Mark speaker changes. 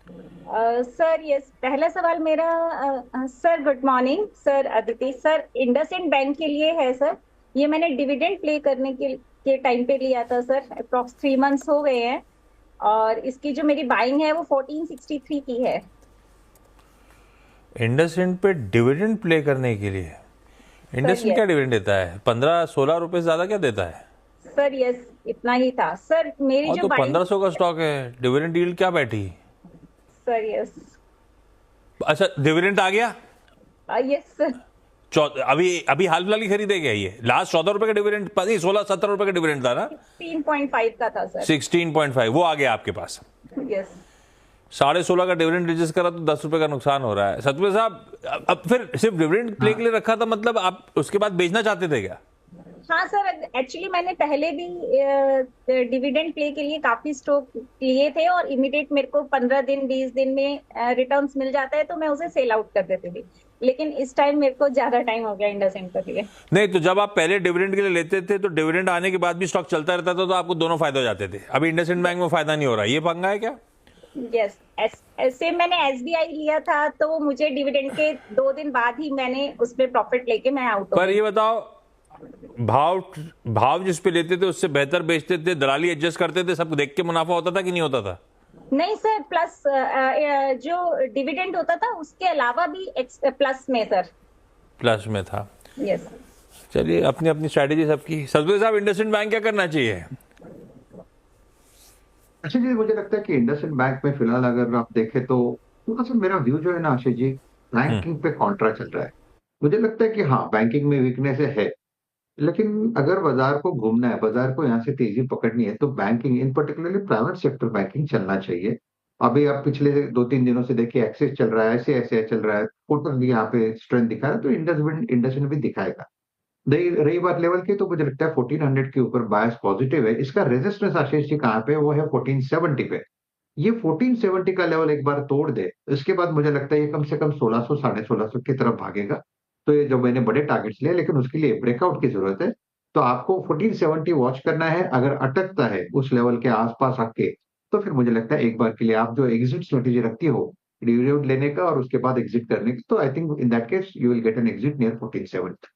Speaker 1: Sir yes, पहला सवाल मेरा। Sir good morning sir, Aditi sir, IndusInd bank के लिए है सर। ये मैंने डिविडेंड प्ले करने के टाइम पे लिया था सर, अप्रॉक्स 3 मंथ्स हो गए हैं। और इसकी जो मेरी बाइंग है वो 1463 की है।
Speaker 2: इंडसइंड पे डिविडेंड प्ले करने के लिए?
Speaker 1: सर
Speaker 2: इंडसइंड क्या
Speaker 1: यस।
Speaker 2: डिविडेंड देता है? 15-16 रुपए से ज़्यादा क्या देता है?
Speaker 1: सर यस, इतना ही था सर, मेरी
Speaker 2: और
Speaker 1: जो
Speaker 2: तो
Speaker 1: बाइंग।
Speaker 2: 1500 का स्टॉक है, डिविडेंड यील्ड क्या बैठी?
Speaker 1: Sir yes.
Speaker 2: अच्छा, डिविडेंड आ गया।
Speaker 1: Yes sir.
Speaker 2: अभी अभी हाल फिलहाल ही खरीदे गया, ये लास्ट 14 रुपए का डिविडेंड, नहीं 16-17 रुपए का डिविडेंड था ना?
Speaker 1: 16.5 का था सर।
Speaker 2: 16.5 वो आ गया आपके पास।
Speaker 1: यस।
Speaker 2: 16.5 का डिविडेंड रजिस्टर करा तो 10 रुपए का नुकसान हो रहा है सतपे साहब। अब फिर सिर्फ डिविडेंड प्ले के लिए रखा था, मतलब आप उसके बाद बेचना चाहते थे क्या?
Speaker 1: हाँ सर, एक्चुअली मैंने पहले भी डिविडेंड प्ले के लिए काफी स्टॉक लिए थे, और इमीडिएट मेरे को 15 दिन 20 दिन में रिटर्न्स मिल जाता है, तो मैं उसे सेल आउट कर देती थी। लेकिन इस टाइम मेरे को ज्यादा टाइम हो गया इंडसइंड के लिए।
Speaker 2: नहीं, तो जब आप पहले डिविडेंड के लिए लेते थे तो डिविडेंड आने के बाद भी स्टॉक चलता रहता था, तो आपको दोनों फायदे हो जाते थे। अभी इंडसइंड बैंक में फायदा नहीं हो रहा, ये पंगा है क्या?
Speaker 1: यस। ऐसे मैंने एसबीआई लिया था, तो मुझे डिविडेंड के 2 दिन बाद ही मैंने उसमें प्रॉफिट लेके मैं आउट हो
Speaker 2: पर
Speaker 1: गई।
Speaker 2: ये बताओ, भाव भाव जिस पे लेते थे उससे बेहतर बेचते थे, दलाली एडजस्ट करते थे, सब देख के मुनाफा होता था कि नहीं होता था?
Speaker 1: नहीं सर, प्लस जो डिविडेंड होता था उसके अलावा भी प्लस में सर।
Speaker 2: प्लस में था।
Speaker 1: यस।
Speaker 2: चलिए, अपनी अपनी स्ट्रैटेजी सबकी। सतपति साहब, इंडसइंड बैंक क्या करना चाहिए?
Speaker 3: अच्छा जी, मुझे लगता है कि इंडसइंड बैंक में फिलहाल अगर आप देखें तो थोड़ा सा मेरा व्यू जो है ना आशीष जी,
Speaker 2: हम्म।
Speaker 3: बैंकिंग पे कॉन्ट्रा चल रहा है। मुझे लगता है कि हाँ, बैंकिंग में वीकनेस है, लेकिन अगर बाजार को घूमना है, बाजार को यहाँ से तेजी पकड़नी है, तो banking in particularly private sector banking चलना चाहिए। अभी आप पिछले 2-3 दिनों से देखिए, एक्सिस चल रहा है, ऐसे चल रहा है, कोटक भी यहाँ पे स्ट्रेंथ दिखा रहा है, तो इंडसइंड भी दिखाएगा। रही रही बात लेवल की, तो मुझे लगता है 1400 के ऊपर बायस पॉजिटिव है। इसका रेजिस्टेंस आशीष जी कहाँ पे है? वो है 1470 पे। ये 1470 का लेवल एक बार तोड़ दे, इसके बाद मुझे लगता है ये कम से कम 1600 1650 की तरफ भागेगा। तो ये जो मैंने बड़े टारगेट्स लिए, लेकिन उसके लिए ब्रेकआउट की जरूरत है। तो आपको 1470 वॉच करना है। अगर अटकता है उस लेवल के आसपास आके, तो फिर मुझे लगता है एक बार के लिए आप जो एग्जिट स्ट्रेटेजी रखती हो, डिविडेंड लेने का और उसके बाद एग्जिट करने का, तो I think in that case you will get an exit near 1470।